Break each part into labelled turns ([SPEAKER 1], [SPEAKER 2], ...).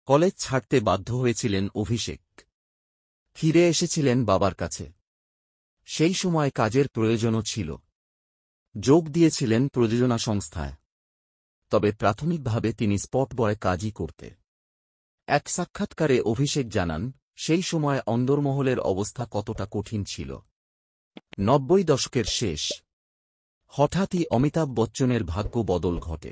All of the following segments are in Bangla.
[SPEAKER 1] কলেজ ছাড়তে বাধ্য হয়েছিলেন অভিষেক। ফিরে এসেছিলেন বাবার কাছে। সেই সময় কাজের প্রয়োজনও ছিল। যোগ দিয়েছিলেন প্রযোজনা সংস্থায়। তবে প্রাথমিকভাবে তিনি স্পট বয় কাজই করতে। এক সাক্ষাৎকারে অভিষেক জানান, সেই সময় অন্দরমহলের অবস্থা কতটা কঠিন ছিল। ৯০ দশকের শেষ। হঠাৎই অমিতাভ বচ্চনের ভাগ্য বদল ঘটে।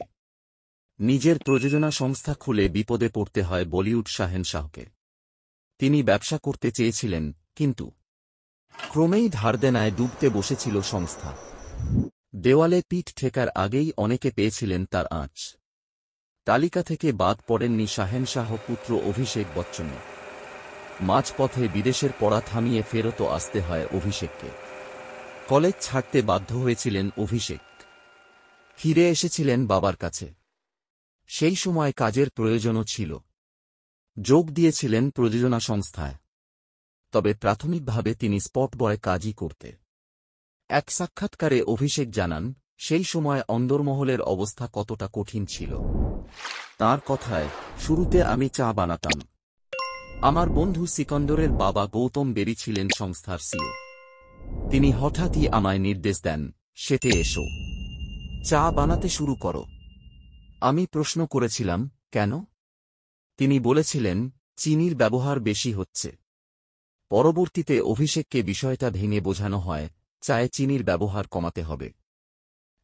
[SPEAKER 1] নিজের প্রযোজনা সংস্থা খুলে বিপদে পড়তে হয় বলিউড শাহেনশাহকে। তিনি ব্যবসা করতে চেয়েছিলেন, কিন্তু ক্রমেই ধারদেনায় ডুবতে বসেছিল সংস্থা। দেওয়ালে পিঠ ঠেকার আগেই অনেকে পেয়েছিলেন তার আঁচ। তালিকা থেকে বাদ পড়েননি শাহেনশাহ পুত্র অভিষেক বচ্চনও। মাঝপথে বিদেশের পড়া থামিয়ে ফেরত আসতে হয় অভিষেককে। কলেজ ছাড়তে বাধ্য হয়েছিলেন অভিষেক। ফিরে এসেছিলেন বাবার কাছে। সেই সময় কাজের প্রয়োজনও ছিল। যোগ দিয়েছিলেন প্রযোজনা সংস্থায়। তবে প্রাথমিকভাবে তিনি স্পট বয় কাজই করতে। এক সাক্ষাৎকারে অভিষেক জানান, সেই সময় অন্দরমহলের অবস্থা কতটা কঠিন ছিল। তাঁর কথায়, শুরুতে আমি চা বানাতাম। আমার বন্ধু সিকন্দরের বাবা গৌতম বেরি ছিলেন সংস্থার সিও। তিনি হঠাৎই আমায় নির্দেশ দেন, সেটে এসো, চা বানাতে শুরু করো। আমি প্রশ্ন করেছিলাম, কেন? তিনি বলেছিলেন, চিনির ব্যবহার বেশি হচ্ছে। পরবর্তীতে অভিষেককে বিষয়টা ভেঙে বোঝানো হয়, চায়ে চিনির ব্যবহার কমাতে হবে।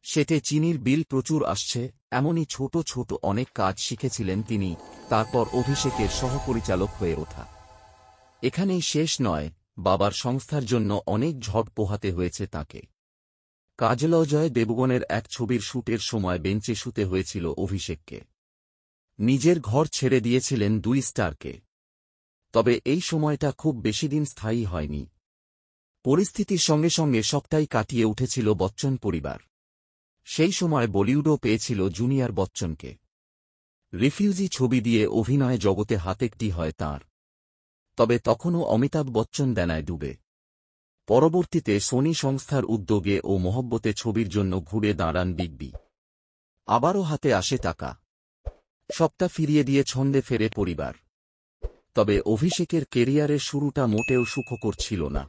[SPEAKER 1] সেটে চিনির বিল প্রচুর আসছে। এমনই ছোট ছোট অনেক কাজ শিখেছিলেন তিনি। তারপর অভিষেকের সহপরিচালক হয়ে ওঠা। এখানেই শেষ নয়, বাবার সংস্থার জন্য অনেক ঝড় পোহাতে হয়েছে তাঁকে। কাজল অজয় দেবগনের এক ছবির শ্যুটের সময় বেঞ্চে শুতে হয়েছিল অভিষেককে। নিজের ঘর ছেড়ে দিয়েছিলেন 2 স্টারকে। তবে এই সময়টা খুব বেশিদিন স্থায়ী হয়নি। পরিস্থিতির সঙ্গে সঙ্গে সবটাই কাটিয়ে উঠেছিল বচ্চন পরিবার। সেই সময় বলিউডও পেয়েছিল জুনিয়র বচ্চনকে। রিফিউজি ছবি দিয়ে অভিনয় জগতে হাতেকটি হয় তাঁর। তবে তখনও অমিতাভ বচ্চন দেনায় ডুবে। পরবর্তীতে সোনি সংস্থার উদ্যোগে ও মহব্বতে ছবির জন্য ঘুরে দাঁড়ান বিগ বি। আবারও হাতে আসে টাকা। সবটা ফিরিয়ে দিয়ে ছন্দে ফেরে পরিবার। তবে অভিষেকের কেরিয়ারের শুরুটা মোটেও সুখকর ছিল না।